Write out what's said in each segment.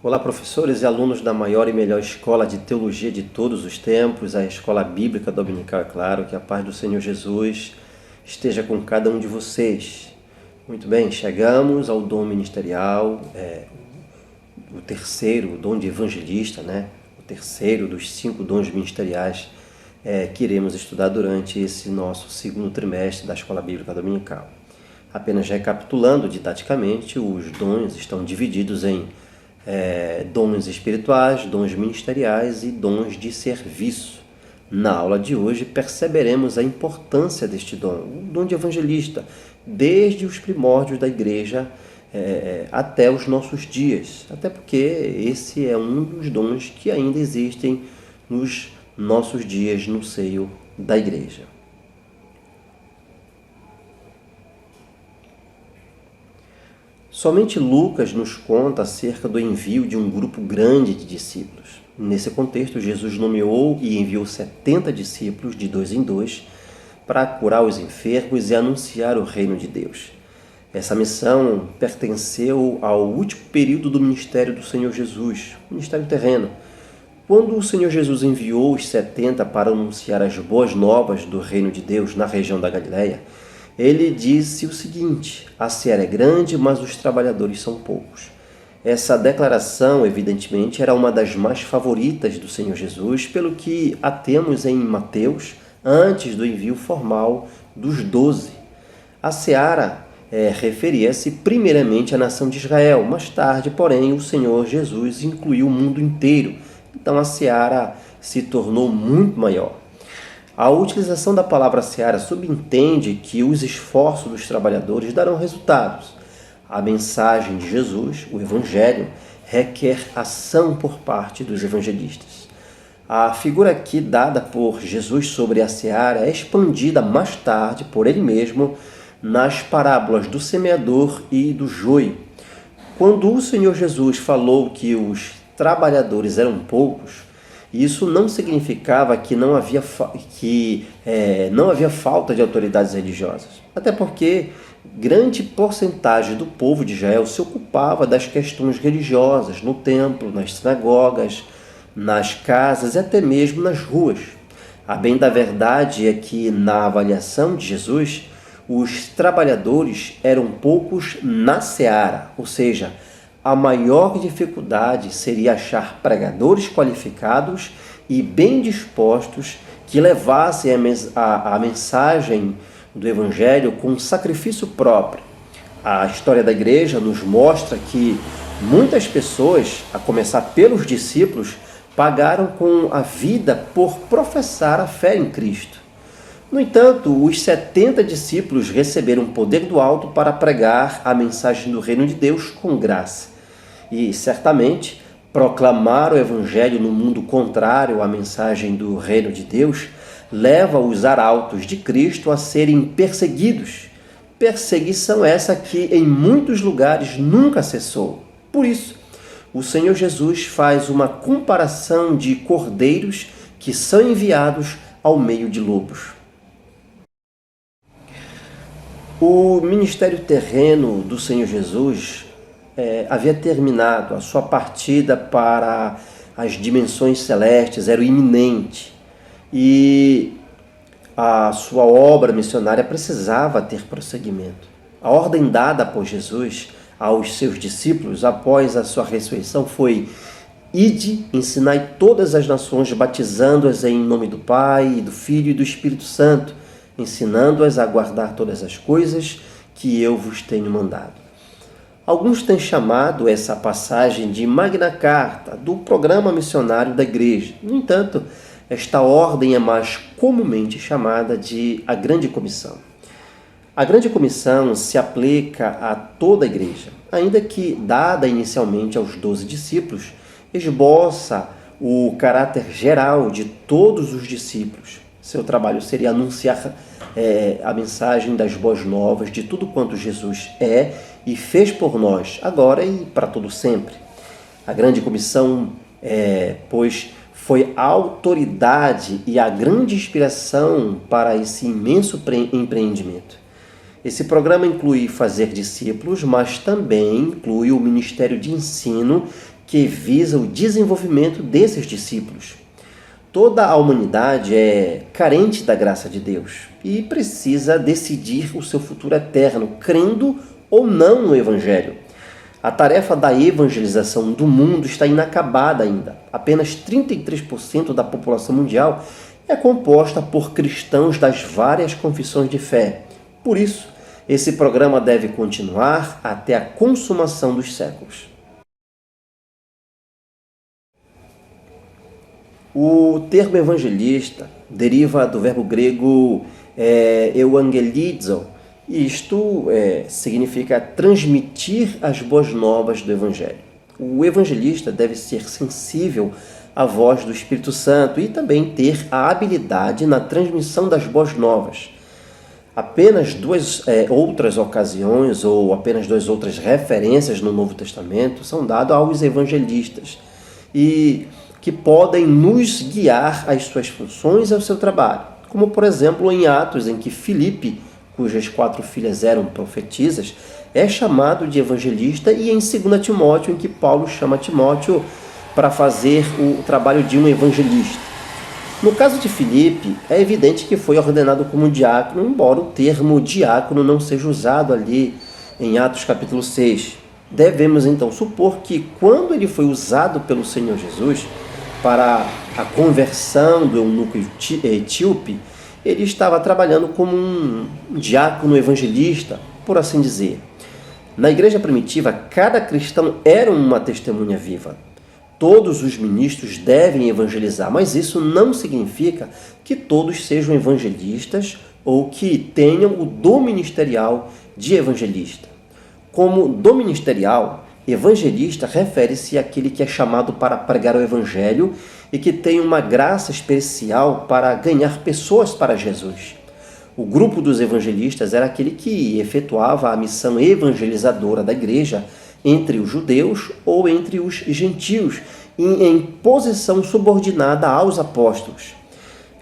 Olá, professores e alunos da maior e melhor escola de teologia de todos os tempos, a Escola Bíblica Dominical, é claro. Que a paz do Senhor Jesus esteja com cada um de vocês. Muito bem, chegamos ao dom ministerial, o terceiro, o dom de evangelista, o terceiro dos 5 dons ministeriais que iremos estudar durante esse nosso segundo trimestre da Escola Bíblica Dominical. Apenas recapitulando didaticamente, os dons estão divididos em dons espirituais, dons ministeriais e dons de serviço. Na aula de hoje perceberemos a importância deste dom, o dom de evangelista, desde os primórdios da igreja até os nossos dias, até porque esse é um dos dons que ainda existem nos nossos dias no seio da igreja. Somente Lucas nos conta acerca do envio de um grupo grande de discípulos. Nesse contexto, Jesus nomeou e enviou 70 discípulos, de 2 em 2, para curar os enfermos e anunciar o reino de Deus. Essa missão pertenceu ao último período do ministério do Senhor Jesus, ministério terreno. Quando o Senhor Jesus enviou os 70 para anunciar as boas novas do reino de Deus na região da Galileia, ele disse o seguinte: a seara é grande, mas os trabalhadores são poucos. Essa declaração, evidentemente, era uma das mais favoritas do Senhor Jesus, pelo que a temos em Mateus, antes do envio formal dos 12. A seara referia-se primeiramente à nação de Israel. Mais tarde, porém, o Senhor Jesus incluiu o mundo inteiro. Então a seara se tornou muito maior. A utilização da palavra seara subentende que os esforços dos trabalhadores darão resultados. A mensagem de Jesus, o Evangelho, requer ação por parte dos evangelistas. A figura aqui dada por Jesus sobre a seara é expandida mais tarde por ele mesmo nas parábolas do semeador e do joio. Quando o Senhor Jesus falou que os trabalhadores eram poucos, isso não significava que não havia falta de autoridades religiosas. Até porque grande porcentagem do povo de Israel se ocupava das questões religiosas no templo, nas sinagogas, nas casas e até mesmo nas ruas. A bem da verdade é que, na avaliação de Jesus, os trabalhadores eram poucos na seara, ou seja, a maior dificuldade seria achar pregadores qualificados e bem dispostos que levassem a mensagem do Evangelho com sacrifício próprio. A história da igreja nos mostra que muitas pessoas, a começar pelos discípulos, pagaram com a vida por professar a fé em Cristo. No entanto, os 70 discípulos receberam poder do alto para pregar a mensagem do reino de Deus com graça. E, certamente, proclamar o Evangelho no mundo contrário à mensagem do reino de Deus leva os arautos de Cristo a serem perseguidos. Perseguição essa que, em muitos lugares, nunca cessou. Por isso, o Senhor Jesus faz uma comparação de cordeiros que são enviados ao meio de lobos. O ministério terreno do Senhor Jesus havia terminado. A sua partida para as dimensões celestes era iminente e a sua obra missionária precisava ter prosseguimento. A ordem dada por Jesus aos seus discípulos após a sua ressurreição foi: ide, ensinai todas as nações, batizando-as em nome do Pai, do Filho e do Espírito Santo, ensinando-as a guardar todas as coisas que eu vos tenho mandado. Alguns têm chamado essa passagem de Magna Carta, do programa missionário da igreja. No entanto, esta ordem é mais comumente chamada de a Grande Comissão. A Grande Comissão se aplica a toda a igreja, ainda que dada inicialmente aos 12 discípulos, esboça o caráter geral de todos os discípulos. Seu trabalho seria anunciar a mensagem das boas novas de tudo quanto Jesus é e fez por nós, agora e para todo sempre. A Grande Comissão, pois, foi a autoridade e a grande inspiração para esse imenso empreendimento. Esse programa inclui fazer discípulos, mas também inclui o ministério de ensino que visa o desenvolvimento desses discípulos. Toda a humanidade é carente da graça de Deus e precisa decidir o seu futuro eterno, crendo ou não no Evangelho. A tarefa da evangelização do mundo está inacabada ainda. Apenas 33% da população mundial é composta por cristãos das várias confissões de fé. Por isso, esse programa deve continuar até a consumação dos séculos. O termo evangelista deriva do verbo grego euangelizo, e isto significa transmitir as boas novas do Evangelho. O evangelista deve ser sensível à voz do Espírito Santo e também ter a habilidade na transmissão das boas novas. Apenas duas outras ocasiões ou apenas duas outras referências no Novo Testamento são dadas aos evangelistas e que podem nos guiar às suas funções e ao seu trabalho. Como, por exemplo, em Atos, em que Filipe, cujas 4 filhas eram profetisas, é chamado de evangelista, e em 2 Timóteo, em que Paulo chama Timóteo para fazer o trabalho de um evangelista. No caso de Filipe, é evidente que foi ordenado como diácono, embora o termo diácono não seja usado ali em Atos capítulo 6. Devemos então supor que quando ele foi usado pelo Senhor Jesus para a conversão do eunuco etíope, ele estava trabalhando como um diácono evangelista, por assim dizer. Na igreja primitiva, cada cristão era uma testemunha viva. Todos os ministros devem evangelizar, mas isso não significa que todos sejam evangelistas ou que tenham o dom ministerial de evangelista. Como dom ministerial, evangelista refere-se àquele que é chamado para pregar o evangelho e que tem uma graça especial para ganhar pessoas para Jesus. O grupo dos evangelistas era aquele que efetuava a missão evangelizadora da igreja entre os judeus ou entre os gentios, em posição subordinada aos apóstolos.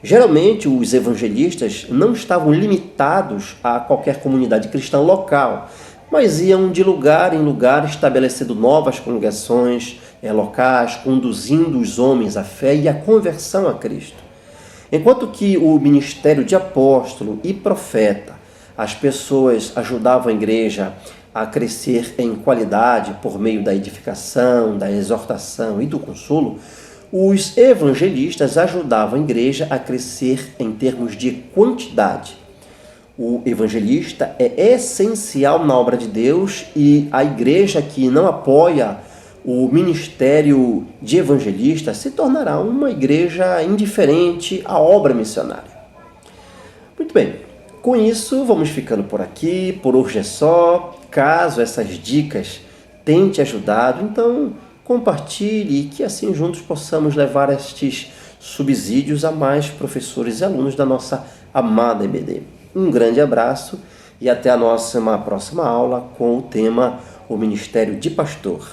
Geralmente, os evangelistas não estavam limitados a qualquer comunidade cristã local, mas iam de lugar em lugar estabelecendo novas congregações locais, conduzindo os homens à fé e à conversão a Cristo. Enquanto que o ministério de apóstolo e profeta, as pessoas ajudavam a igreja a crescer em qualidade por meio da edificação, da exortação e do consolo, os evangelistas ajudavam a igreja a crescer em termos de quantidade. O evangelista é essencial na obra de Deus e a igreja que não apoia o ministério de evangelista se tornará uma igreja indiferente à obra missionária. Muito bem, com isso vamos ficando por aqui, por hoje é só. Caso essas dicas tenham te ajudado, então compartilhe e que assim juntos possamos levar estes subsídios a mais professores e alunos da nossa amada EBD. Um grande abraço e até a nossa próxima aula com o tema O Ministério de Pastor.